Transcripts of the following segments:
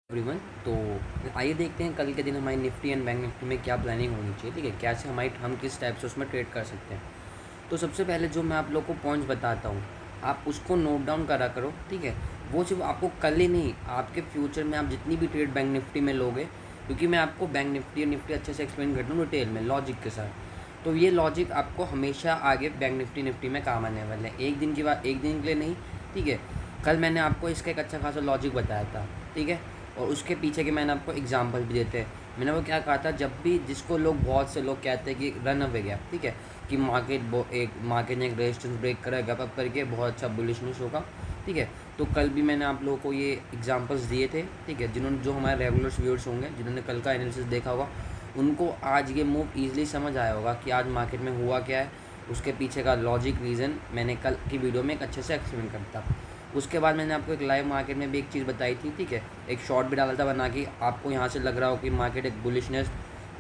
Everyone. तो आइए देखते हैं कल के दिन हमारी निफ्टी एंड बैंक निफ्टी में क्या प्लानिंग होनी चाहिए। ठीक है, कैसे हम किस टाइप से उसमें ट्रेड कर सकते हैं। तो सबसे पहले जो मैं आप लोग को पॉइंट्स बताता हूँ, आप उसको नोट डाउन करा करो। ठीक है, वो सिर्फ आपको कल ही नहीं, आपके फ्यूचर में आप जितनी भी ट्रेड बैंक निफ्टी में लोगे, क्योंकि मैं आपको बैंक निफ्टी और निफ्टी अच्छे से एक्सप्लेन करता हूँ डिटेल में लॉजिक के साथ। तो ये लॉजिक आपको हमेशा आगे बैंक निफ्टी में काम आने वाला है, एक दिन की बात, एक दिन के लिए नहीं। ठीक है, कल मैंने आपको इसका एक अच्छा खासा लॉजिक बताया था। ठीक है, और उसके पीछे के मैंने आपको एग्जांपल भी देते हैं। मैंने वो क्या कहा था, जब भी जिसको लोग, बहुत से लोग कहते हैं कि रन अवे गया, ठीक है, कि मार्केट ने एक रेजिस्टेंस ब्रेक करा, गैप अप करके बहुत अच्छा बुलिश न्यूज़ होगा। ठीक है, तो कल भी मैंने आप लोगों को ये एग्जांपल्स दिए थे। ठीक है, जिन्होंने, जो हमारे रेगुलर व्यूअर्स होंगे, जिन्होंने कल का एनालिसिस देखा होगा, उनको आज ये मूव ईजिली समझ आया होगा कि आज मार्केट में हुआ क्या है, उसके पीछे का लॉजिक रीज़न मैंने कल की वीडियो में एक अच्छे से एक्सप्लेन करता। उसके बाद मैंने आपको एक लाइव मार्केट में भी एक चीज़ बताई थी। ठीक है, एक शॉर्ट भी डाला था बना कि आपको यहाँ से लग रहा हो कि मार्केट एक बुलिशनेस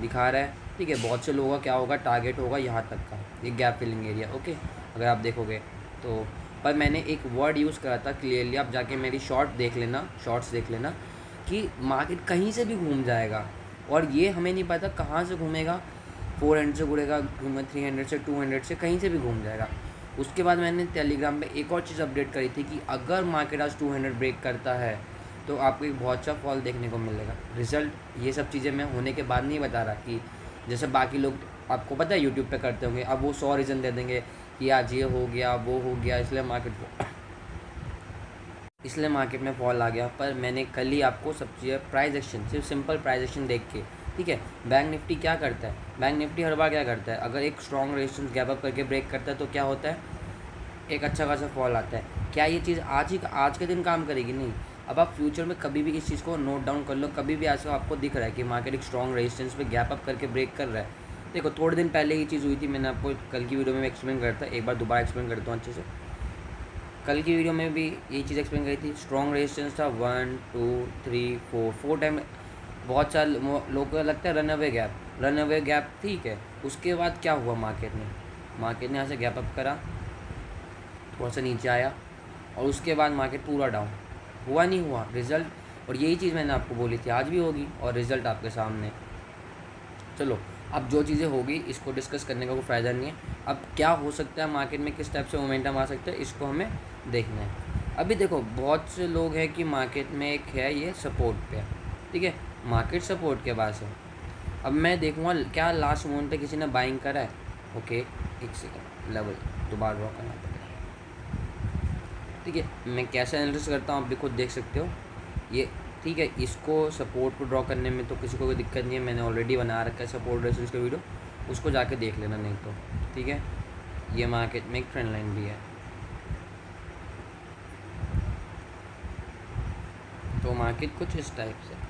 दिखा रहा है। ठीक है, बहुत से लोगों का क्या होगा, टारगेट होगा यहाँ तक का, ये गैप फिलिंग एरिया। ओके, अगर आप देखोगे तो, पर मैंने एक वर्ड यूज़ करा था क्लियरली, आप जाके मेरी शॉर्ट्स देख लेना कि मार्केट कहीं से भी घूम जाएगा, और ये हमें नहीं पता कहाँ से घूमेगा। 400 से घूमेगा, 300 से, 200 से, कहीं से भी घूम जाएगा। उसके बाद मैंने टेलीग्राम पे एक और चीज़ अपडेट करी थी कि अगर मार्केट आज 200 ब्रेक करता है तो आपको एक बहुत अच्छा फॉल देखने को मिलेगा। रिजल्ट ये सब चीज़ें मैं होने के बाद नहीं बता रहा कि जैसे बाकी लोग, आपको पता है यूट्यूब पे करते होंगे, अब वो 100 रीज़न दे देंगे कि आज ये हो गया, वो हो गया, इसलिए मार्केट में फॉल आ गया। पर मैंने कल ही आपको सब चीज़ें, प्राइस एक्शन, सिर्फ सिंपल प्राइस एक्शन देख के, ठीक है, बैंक निफ्टी क्या करता है, बैंक निफ्टी हर बार क्या करता है, अगर एक स्ट्रॉन्ग रेजिस्टेंस गैप अप करके ब्रेक करता है तो क्या होता है, एक अच्छा खासा फॉल आता है। क्या ये चीज़ आज के दिन काम करेगी? नहीं। अब आप फ्यूचर में कभी भी इस चीज़ को नोट डाउन कर लो, कभी भी ऐसा आपको दिख रहा है कि मार्केट एक स्ट्रॉन्ग रेजिस्टेंस पे गैप अप करके ब्रेक कर रहा है। देखो, थोड़े दिन पहले ये चीज़ हुई थी, मैंने आपको कल की वीडियो में एक्सप्लेन करता, एक बार दोबारा एक्सप्लेन करता हूँ अच्छे से। कल की वीडियो में भी ये चीज़ एक्सप्लेन करी थी, स्ट्रॉन्ग रेजिस्टेंस था 1 2 3 4 टाइम। बहुत सारे लोगों को लगता है रन अवे गैप, ठीक है। उसके बाद क्या हुआ, मार्केट ने यहाँ से गैप अप करा, थोड़ा सा नीचे आया, और उसके बाद मार्केट पूरा डाउन हुआ, नहीं हुआ रिजल्ट। और यही चीज़ मैंने आपको बोली थी, आज भी होगी, और रिजल्ट आपके सामने। चलो, अब जो चीज़ें होगी इसको डिस्कस करने का कोई फ़ायदा नहीं है। अब क्या हो सकता है मार्केट में, किस टाइप से मोमेंटम आ सकता है, इसको हमें देखना है। अभी देखो, बहुत से लोग हैं कि मार्केट में एक है ये सपोर्ट पे, ठीक है, मार्केट सपोर्ट के पास है। अब मैं देखूँगा क्या लास्ट मोमेंट पे किसी ने बाइंग करा है। ओके, एक सेकेंड, लेवल दोबारा ड्रॉ करना पड़ेगा। ठीक है, मैं कैसे एनालिसिस करता हूँ आप भी खुद देख सकते हो ये। ठीक है, इसको सपोर्ट को ड्रॉ करने में तो किसी को कोई दिक्कत नहीं है, मैंने ऑलरेडी बना रखा है सपोर्ट रेजिस्टेंस का वीडियो, उसको जाके देख लेना नहीं तो। ठीक है, ये मार्केट में एक ट्रेंड लाइन भी है, तो मार्केट कुछ इस टाइप से।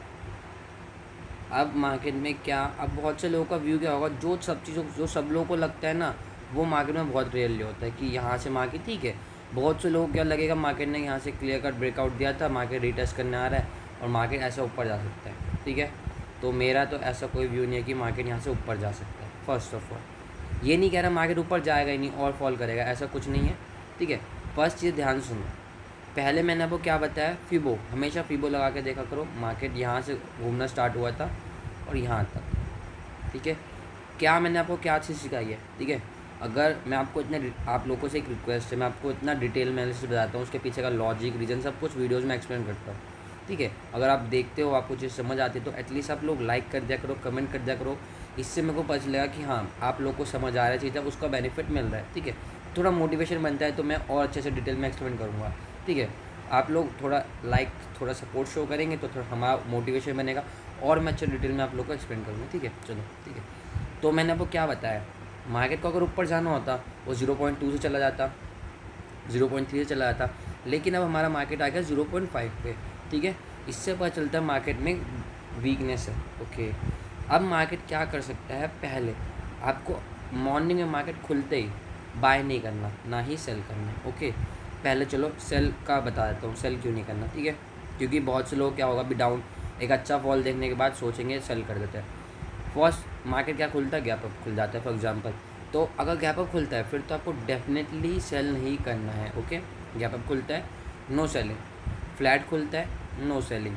अब मार्केट में क्या, अब बहुत से लोगों का व्यू क्या होगा, जो सब लोगों को लगता है ना, वो मार्केट में बहुत रेयरली होता है कि यहाँ से मार्केट, ठीक है, बहुत से लोगों को क्या लगेगा, मार्केट ने यहाँ से क्लियर कट ब्रेकआउट दिया था, मार्केट रीटेस्ट करने आ रहा है और मार्केट ऐसा ऊपर जा सकता है। ठीक है, तो मेरा तो ऐसा कोई व्यू नहीं है कि मार्केट यहाँ से ऊपर जा सकता है। फर्स्ट ऑफ ऑल ये नहीं कह रहा मार्केट ऊपर जाएगा ही नहीं और फॉल करेगा, ऐसा कुछ नहीं है। ठीक है, फर्स्ट चीज़ ध्यान सुनो, पहले मैंने आपको क्या बताया, फिबो, हमेशा फिबो लगा के देखा करो। मार्केट यहाँ से घूमना स्टार्ट हुआ था और यहाँ तक, ठीक है। क्या मैंने आपको क्या चीज़ सिखाई है, ठीक है, अगर मैं आपको आप लोगों से एक रिक्वेस्ट है, मैं आपको इतना डिटेल में एनालिसिस बताता हूँ, उसके पीछे का लॉजिक, रीज़न, सब कुछ वीडियोज़ में एक्सप्लेन करता हूँ। ठीक है, अगर आप देखते हो, आपको चीज़ समझ आती है, तो एटलीस्ट आप लोग लाइक कर दिया करो, कमेंट कर दिया करो, इससे मेरे को पता चलेगा कि हाँ, आप लोग को समझ आ रहा है चीज़, उसका बेनिफिट मिल रहा है। ठीक है, थोड़ा मोटिवेशन बनता है, तो मैं और अच्छे से डिटेल में एक्सप्लेन करूँगा। ठीक है, आप लोग थोड़ा लाइक, थोड़ा सपोर्ट शो करेंगे तो थोड़ा हमारा मोटिवेशन बनेगा, और मैं अच्छे डिटेल में आप लोग को एक्सप्लेन करूँगा। ठीक है, चलो, ठीक है। तो मैंने आपको क्या बताया, मार्केट को अगर ऊपर जाना होता वो 0.2 से चला जाता, 0.3 से चला जाता, लेकिन अब हमारा मार्केट आ गया 0.5 पे। ठीक है, इससे पता चलता है मार्केट में वीकनेस है। ओके, अब मार्केट क्या कर सकता है, पहले आपको मॉर्निंग में मार्केट खुलते ही बाय नहीं करना, ना ही सेल करना। ओके, पहले चलो सेल का बता देता हूँ, सेल क्यों नहीं करना। ठीक है, क्योंकि बहुत से लोग क्या होगा, अभी डाउन एक अच्छा फॉल देखने के बाद सोचेंगे सेल कर देते हैं। फर्स्ट मार्केट क्या खुलता है, गैप अप खुल जाता है फॉर एग्जांपल, तो अगर गैप अप खुलता है फिर तो आपको डेफिनेटली सेल नहीं करना है। ओके, गैप अप खुलता है, नो सेलिंग, फ्लैट खुलता है, नो सेलिंग,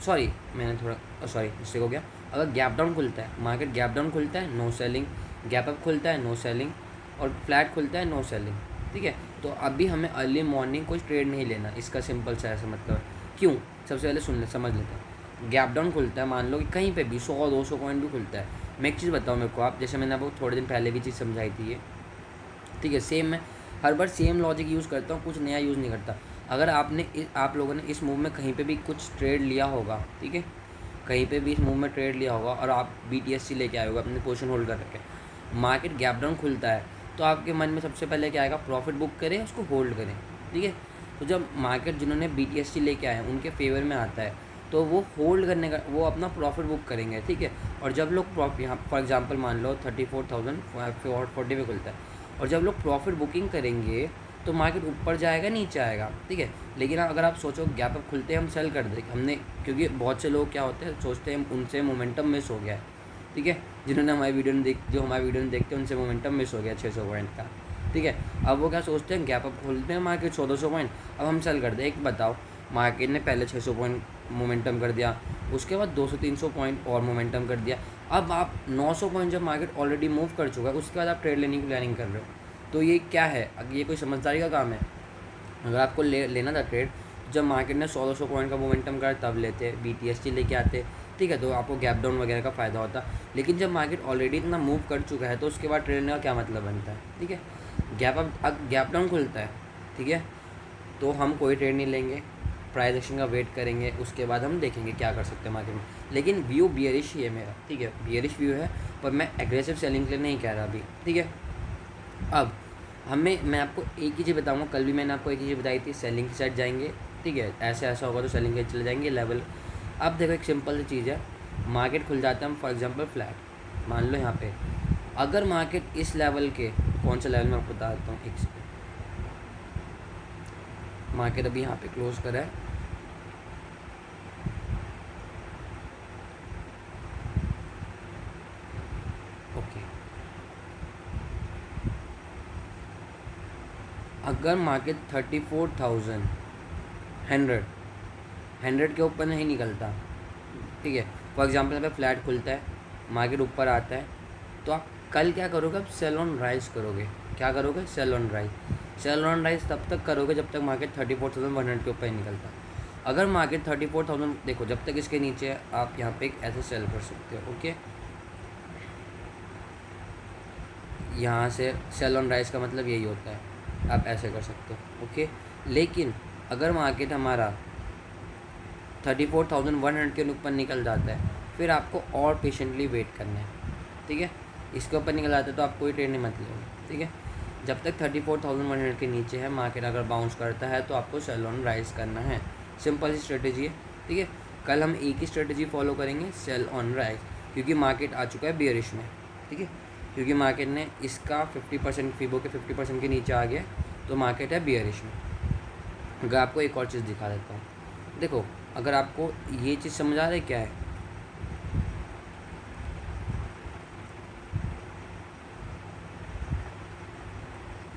सॉरी मैंने थोड़ा सॉरी मिस्टेक हो गया। अगर गैप डाउन खुलता है, मार्केट गैप डाउन खुलता है नो सेलिंग, गैप अप खुलता है नो सेलिंग, और फ्लैट खुलता है नो सेलिंग। ठीक है, तो अभी हमें अर्ली मॉर्निंग कोई ट्रेड नहीं लेना, इसका सिंपल सा ऐसा मतलब क्यों, सबसे पहले समझ लेते हैं। गैप डाउन खुलता है, मान लो कि कहीं पे भी 100-200 पॉइंट भी खुलता है। मैं एक चीज़ बताऊँ मेरे को, आप जैसे मैंने आपको थोड़े दिन पहले भी चीज़ समझाई थी ये, ठीक है, सेम मैं हर बार सेम लॉजिक यूज़ करता हूँ, कुछ नया यूज़ नहीं करता। अगर आप लोगों ने इस मूव में कहीं पे भी कुछ ट्रेड लिया होगा, ठीक है, कहीं पे भी इस मूव में ट्रेड लिया होगा और आप BTC लेके आए होगा अपनी पोजीशन होल्ड कर रखे, मार्केट गैप डाउन खुलता है तो आपके मन में सबसे पहले क्या आएगा, प्रॉफिट बुक करें, उसको होल्ड करें। ठीक है, तो जब मार्केट जिन्होंने BTC लेके आए हैं उनके फेवर में आता है तो वो होल्ड करने का, वो अपना प्रॉफिट बुक करेंगे। ठीक है, और जब लोग यहाँ फॉर एग्जांपल मान लो 34,040 पे खुलता है, और जब लोग प्रॉफिट बुकिंग करेंगे तो मार्केट ऊपर जाएगा नीचे आएगा। ठीक है, लेकिन अगर आप सोचो गैप अप खुलते हम सेल कर दें हमने, क्योंकि बहुत से लोग क्या होते हैं सोचते हैं उनसे मोमेंटम मिस हो गया है। ठीक है, जिन्होंने हमारी वीडियो में जो हमारी वीडियो में देखते हैं उनसे मोमेंटम मिस हो गया 600 पॉइंट का। ठीक है, अब वो क्या सोचते हैं, गैप अप खोलते हैं मार्केट 100-200 पॉइंट, अब हम सेल कर दें। एक बताओ, मार्केट ने पहले 600 पॉइंट मोमेंटम कर दिया, उसके बाद 200-300 पॉइंट और मोमेंटम कर दिया, अब आप 900 पॉइंट जब मार्केट ऑलरेडी मूव कर चुका है उसके बाद आप ट्रेड लेने की प्लानिंग कर रहे हो, तो ये क्या है, ये कोई समझदारी का काम है? अगर आपको लेना था ट्रेड, जब मार्केट ने 100-200 पॉइंट का मोमेंटम करा तब लेते, BTC लेके आते, ठीक है, तो आपको गैप डाउन वगैरह का फ़ायदा होता। लेकिन जब मार्केट ऑलरेडी इतना मूव कर चुका है तो उसके बाद ट्रेड लेने का क्या मतलब बनता है? ठीक है, गैप डाउन खुलता है, ठीक है, तो हम कोई ट्रेड नहीं लेंगे, प्राइस एक्शन का वेट करेंगे, उसके बाद हम देखेंगे क्या कर सकते हैं मार्केट में। लेकिन व्यू बियरिश ही है मेरा, ठीक है, बियरिश व्यू है, पर मैं एग्रेसिव सेलिंग के लिए नहीं कह रहा अभी। ठीक है, अब मैं आपको एक ही चीज़ बताऊंगा, कल भी मैंने आपको एक ही चीज़ बताई थी, सेलिंग की साइड जाएंगे। ठीक है, ऐसा होगा तो सेलिंग के चले जाएंगे लेवल। अब देखो एक सिंपल सी चीज़ है, मार्केट खुल जाता है, हम फॉर एग्जांपल फ्लैट मान लो यहाँ पे, अगर मार्केट इस लेवल के, कौन सा लेवल मैं आपको बता देता हूँ, एक सेकेंड, मार्केट अभी यहाँ पे क्लोज करा है, ओके, अगर मार्केट 34,100 के ऊपर नहीं निकलता, ठीक है, फॉर एग्जांपल यहाँ पे फ्लैट खुलता है, मार्केट ऊपर आता है, तो आप कल क्या करोगे, आप सेल ऑन राइज करोगे। क्या करोगे, sell on rise. Sell on rise तब तक करोगे जब तक मार्केट 34,100 के ऊपर नहीं निकलता। अगर मार्केट 34,000, देखो जब तक इसके नीचे है आप यहाँ पे एक ऐसे सेल कर सकते हो। ओके, यहाँ से सेल ऑन राइज का मतलब यही होता है, आप ऐसे कर सकते हो। ओके, लेकिन अगर मार्केट हमारा 34,100 के ऊपर निकल जाता है, फिर आपको और पेशेंटली वेट करना है। ठीक है, इसके ऊपर निकल जाता है तो आप कोई ट्रेड नहीं मत लो। ठीक है, जब तक 34,100 के नीचे है, मार्केट अगर बाउंस करता है तो आपको सेल ऑन राइज करना है। सिंपल सी स्ट्रेटेजी है। ठीक है, कल हम एक ही स्ट्रेटेजी फॉलो करेंगे, सेल ऑन राइज, क्योंकि मार्केट आ चुका है बियरिश में। ठीक है, क्योंकि मार्केट ने इसका 50% फीबो के 50% के नीचे आ गया, तो मार्केट है बियरिश में। अगर आपको एक और चीज़ दिखा देता हूँ, देखो अगर आपको ये चीज़ समझ आ रहा है क्या है,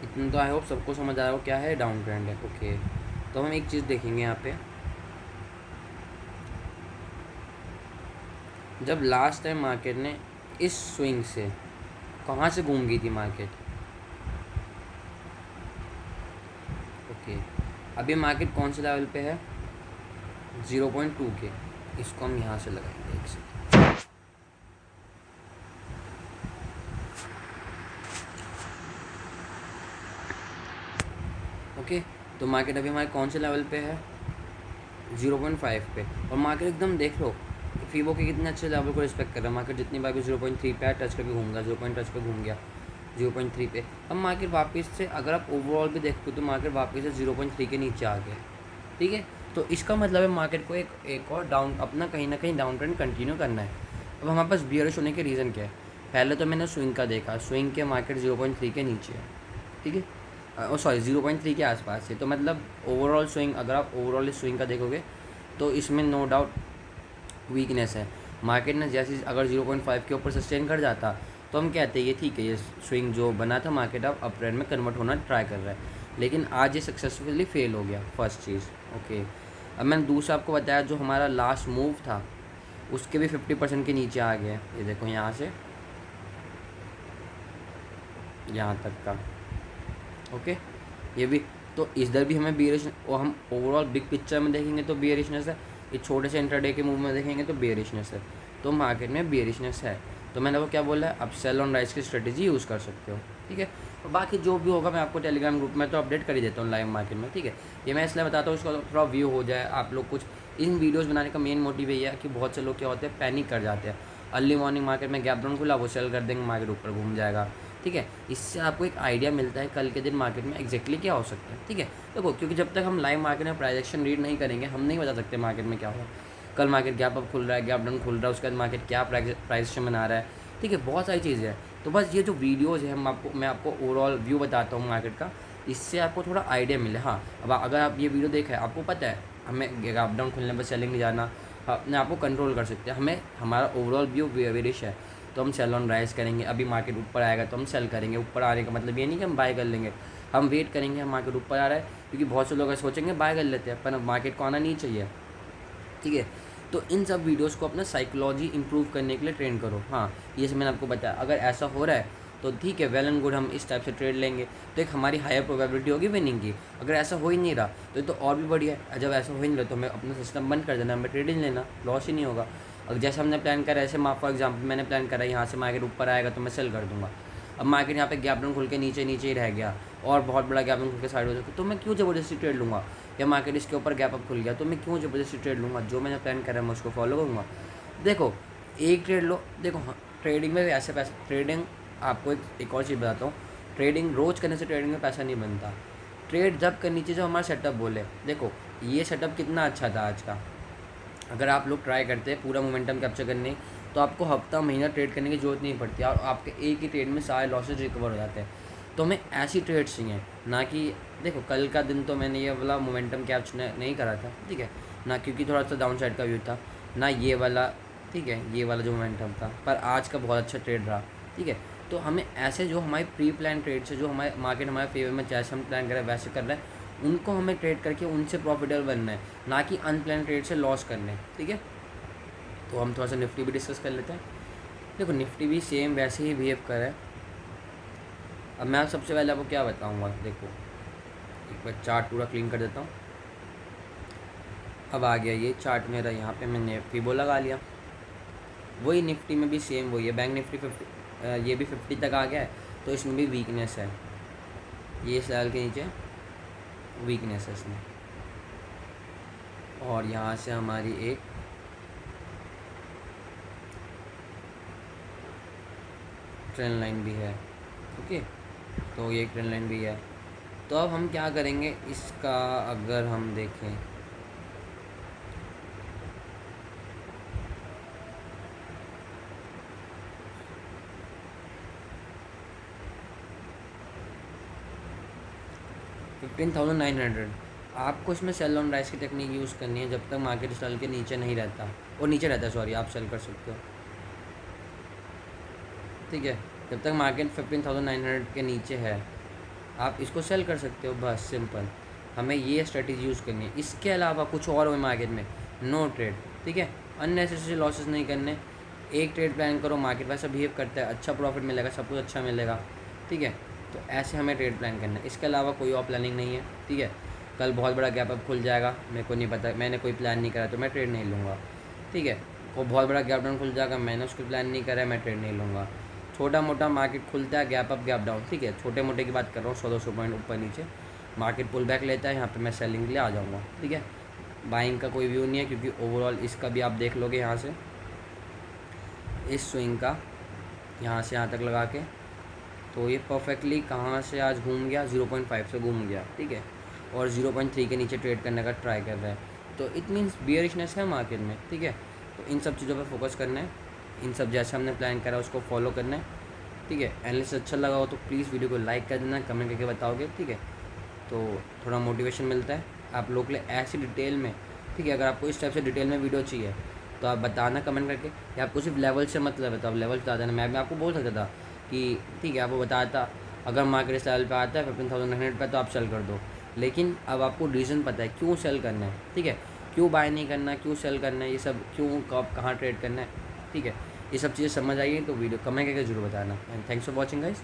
इतना तो आई होप सबको समझ आ रहा हो क्या है, डाउन ट्रेंड है। ओके, तो हम एक चीज़ देखेंगे यहाँ पे, जब लास्ट टाइम मार्केट ने इस स्विंग से कहाँ से घूम गई थी मार्केट, ओके, अभी मार्केट कौन से लेवल पे है, 0.2 के, इसको हम यहाँ से लगाएंगे एक से। ओके, तो मार्केट अभी हमारे कौन से लेवल पे है, 0.5 पे, और मार्केट एकदम देख लो फीबो के कितने अच्छे लेवल को रिस्पेक्ट कर रहा है। मार्केट जितनी बार भी 0.3 पे टच करके घूम गया, 0.3 पे घूम गया, 0.3 पे। अब मार्केट वापस से, अगर आप ओवरऑल भी देखते हो तो मार्केट वापस से 0.3 के नीचे आ गया। ठीक है, तो इसका मतलब है मार्केट को एक और डाउन, अपना कहीं ना कहीं डाउन ट्रेंड कंटिन्यू करना है। अब हमारे पास बियरिश होने के रीज़न क्या है, पहले तो मैंने स्विंग का देखा, स्विंग के मार्केट 0.3 के नीचे है। ठीक है, सॉरी 0.3 के आसपास है, तो मतलब ओवरऑल स्विंग, अगर आप ओवरऑल इस स्विंग का देखोगे तो इसमें नो डाउट वीकनेस है। मार्केट ने जैसे अगर 0.5 के ऊपर सस्टेन कर जाता तो हम कहते हैं ये ठीक है, ये स्विंग जो बना था मार्केट अब अप ट्रेंड में कन्वर्ट होना ट्राई कर रहा है, लेकिन आज ये सक्सेसफुली फेल हो गया, फर्स्ट चीज़। ओके, अब मैंने दूसरा आपको बताया जो हमारा लास्ट मूव था उसके भी 50% के नीचे आ गया। ये देखो यहाँ से यहाँ तक का, ओके। ये भी तो इधर भी हमें बियरिश, और हम ओवरऑल बिग पिक्चर में देखेंगे तो बियरिशनेस है, ये छोटे से इंट्राडे के मूव में देखेंगे तो बियरिशनेस है, तो मार्केट में बियरिशनेस है। तो मैंने आपको क्या बोला है, आप सेल ऑन राइज की स्ट्रेटेजी यूज़ कर सकते हो, ठीक है। और बाकी जो भी होगा मैं आपको टेलीग्राम ग्रुप में तो अपडेट कर ही देता हूँ लाइव मार्केट में, ठीक है। ये मैं इसलिए बताता हूँ उसका थोड़ा व्यू हो जाए आप लोग कुछ। इन वीडियोज़ बनाने का मेन मोटिव यही है कि बहुत से लोग क्या होते हैं, पैनिक कर जाते हैं। अर्ली मॉर्निंग मार्केट में गैप डाउन खुला, वो सेल कर देंगे, मार्केट ऊपर घूम जाएगा, ठीक है। इससे आपको एक आइडिया मिलता है कल के दिन मार्केट में एग्जैक्टली क्या हो सकता है, ठीक है। देखो क्योंकि जब तक हम लाइव मार्केट में प्राइस एक्शन रीड नहीं करेंगे हम नहीं बता सकते मार्केट में क्या होगा। कल मार्केट गैप अप खुल रहा है, गैप डाउन खुल रहा है, उसके बाद मार्केट क्या प्राइस एक्शन बना रहा है, ठीक है। बहुत सारी चीज़ें हैं। तो बस ये जो वीडियोज़ है मैं आपको ओवरऑल व्यू बताता हूँ मार्केट का, इससे आपको थोड़ा आइडिया मिले। हाँ, अब अगर आप ये वीडियो देखा है, आपको पता है हमें गैप डाउन खुलने पर सेलिंग नहीं जाना, अपने आप को कंट्रोल कर सकते हैं। हमें हमारा ओवरऑल व्यू बेरिश है तो हम सेल ऑन राइज करेंगे। अभी मार्केट ऊपर आएगा तो हम सेल करेंगे। ऊपर आने का मतलब ये नहीं कि हम बाय कर लेंगे, हम वेट करेंगे, हम मार्केट ऊपर आ रहा है, क्योंकि बहुत से लोग सोचेंगे बाय कर लेते हैं, पर मार्केट को आना नहीं चाहिए, ठीक है। तो इन सब वीडियोस को अपना साइकोलॉजी इंप्रूव करने के लिए ट्रेन करो। हाँ, ये सब मैंने आपको बताया। अगर ऐसा हो रहा है तो ठीक है, वेल एंड गुड, हम इस टाइप से ट्रेड लेंगे तो एक हमारी हायर प्रोबेबिलिटी होगी विनिंग की। अगर ऐसा हो ही नहीं रहा तो ये तो और भी बढ़िया है। जब ऐसा हो ही नहीं रहा तो हमें अपना सिस्टम बंद कर देना, हमें ट्रेड ही नहीं लेना, लॉस ही नहीं होगा। अगर जैसे हमने प्लान करा, ऐसे फॉर एग्जाम्पल मैंने प्लान करा यहाँ से मार्केट ऊपर आएगा तो मैं सेल कर दूँगा। अब मार्केट यहाँ पे गैप डाउन खुल के नीचे ही रह गया और बहुत बड़ा गैप डाउन खुल के साइड हो जाता, तो मैं क्यों ज़बरदस्ती ट्रेड लूँगा। या मार्केट इसके ऊपर गैप अप खुल गया तो मैं क्यों ज़बरदस्ती ट्रेड लूँगा। जो मैंने प्लान करा है मैं उसको फॉलो करूँगा। देखो एक ट्रेड लो, देखो हाँ, ट्रेडिंग में भी ऐसे पैसे, ट्रेडिंग आपको एक और चीज़ बताता हूँ, ट्रेडिंग रोज़ करने से ट्रेडिंग में पैसा नहीं बनता। ट्रेड जब करनी चाहिए जो हमारा सेटअप बोले। देखो ये सेटअप कितना अच्छा था आज का, अगर आप लोग ट्राई करते हैं पूरा मोमेंटम कैप्चर करने तो आपको हफ्ता महीना ट्रेड करने की जरूरत नहीं पड़ती और आपके एक ही ट्रेड में सारे लॉसेज रिकवर हो जाते हैं। तो हमें ऐसी ट्रेड्स चाहिए, ना कि देखो कल का दिन तो मैंने ये वाला मोमेंटम कैप्चर नहीं करा था, ठीक है ना, क्योंकि थोड़ा सा डाउन साइड का व्यू था ना ये वाला, ठीक है, ये वाला जो मोमेंटम था, पर आज का बहुत अच्छा ट्रेड रहा, ठीक है। तो हमें ऐसे जो हमारे प्री प्लान ट्रेड्स है, जो हमारे मार्केट हमारे फेवर में जैसे हम प्लान कर रहे हैं वैसे कर रहे हैं, उनको हमें ट्रेड करके उनसे प्रॉफिटेबल बनना है, ना कि अनप्लान ट्रेड से लॉस करने, ठीक है। तो हम थोड़ा सा निफ्टी भी डिस्कस कर लेते हैं। देखो निफ्टी भी सेम वैसे ही बिहेव कर रहा है। अब मैं सबसे पहले आपको क्या बताऊंगा, देखो एक बार चार्ट पूरा क्लीन कर देता हूँ। अब आ गया ये चार्ट मेरा, यहाँ पे मैंने फीबो लगा लिया। वही निफ्टी में भी सेम वही है, बैंक निफ्टी 50, ये भी 50 तक आ गया है, तो इसमें भी वीकनेस है। ये सेल के नीचे वीकनेस है इसमें, और यहाँ से हमारी एक ट्रेंड लाइन भी है, ओके। तो ये एक ट्रेंड लाइन भी है। तो अब हम क्या करेंगे इसका, अगर हम देखें $15,900, आपको इसमें सेल ऑन राइज की टेक्निक यूज़ करनी है जब तक मार्केट सेल के नीचे नहीं रहता, और नीचे रहता है सॉरी, आप सेल कर सकते हो, ठीक है। जब तक मार्केट 15,900 के नीचे है आप इसको सेल कर सकते हो, बस सिंपल। हमें ये स्ट्रेटजी यूज़ करनी है, इसके अलावा कुछ और हो मार्केट में नो ट्रेड, ठीक है। अननेसेसरी लॉसेस नहीं करने, एक ट्रेड प्लान करो, मार्केट वैसा बिहेव करता है, अच्छा प्रॉफिट मिलेगा, सब कुछ अच्छा मिलेगा, ठीक है। तो ऐसे हमें ट्रेड प्लान करना है, इसके अलावा कोई और प्लानिंग नहीं है, ठीक है। कल बहुत बड़ा गैप अप खुल जाएगा, मेरे को नहीं पता, मैंने कोई प्लान नहीं करा तो मैं ट्रेड नहीं लूँगा, ठीक है। और बहुत बड़ा गैप डाउन खुल जाएगा, मैंने उसको प्लान नहीं करा है, मैं ट्रेड नहीं लूँगा। छोटा मोटा मार्केट खुलता है, गैप अप गैप डाउन, ठीक है, छोटे मोटे की बात कर रहा हूँ, 100-200 पॉइंट ऊपर नीचे मार्केट पुल बैक लेता है, यहाँ पे मैं सेलिंग के लिए आ जाऊँगा, ठीक है। बाइंग का कोई व्यू नहीं है, क्योंकि ओवरऑल इसका भी आप देख लोगे यहाँ से, इस स्विंग का यहाँ से यहाँ तक लगा के, तो ये परफेक्टली कहाँ से आज घूम गया, 0.5 से घूम गया, ठीक है, और 0.3 के नीचे ट्रेड करने का ट्राई कर रहा है। तो इट मीन्स बियरिशनेस है मार्केट में, ठीक है। तो इन सब चीज़ों पर फोकस करना है, इन सब जैसे हमने प्लान करा उसको फॉलो करना है, ठीक है। एनालिसिस अच्छा लगा हो तो प्लीज़ वीडियो को लाइक कर देना, कमेंट करके बताओगे, ठीक है। तो थोड़ा मोटिवेशन मिलता है आप लोग के लिए ऐसी डिटेल में, ठीक है। अगर आपको इस टाइप से डिटेल में वीडियो चाहिए तो आप बताना कमेंट करके, या आपको सिर्फ लेवल से मतलब है तो आप लेवल बता देना। मैं भी आपको बोल सकता था कि ठीक है, आपको बताता अगर मार्केट इस लेवल पे आता है 15,900 पे तो आप सेल कर दो, लेकिन अब आपको रीज़न पता है क्यों सेल करना है, ठीक है। क्यों बाय नहीं करना, क्यों सेल करना है, ये सब क्यों कब कहाँ ट्रेड करना है, ठीक है। ये सब चीज़ें समझ आई हैं तो वीडियो कमेंट करके जरूर बताना। And thanks for watching guys.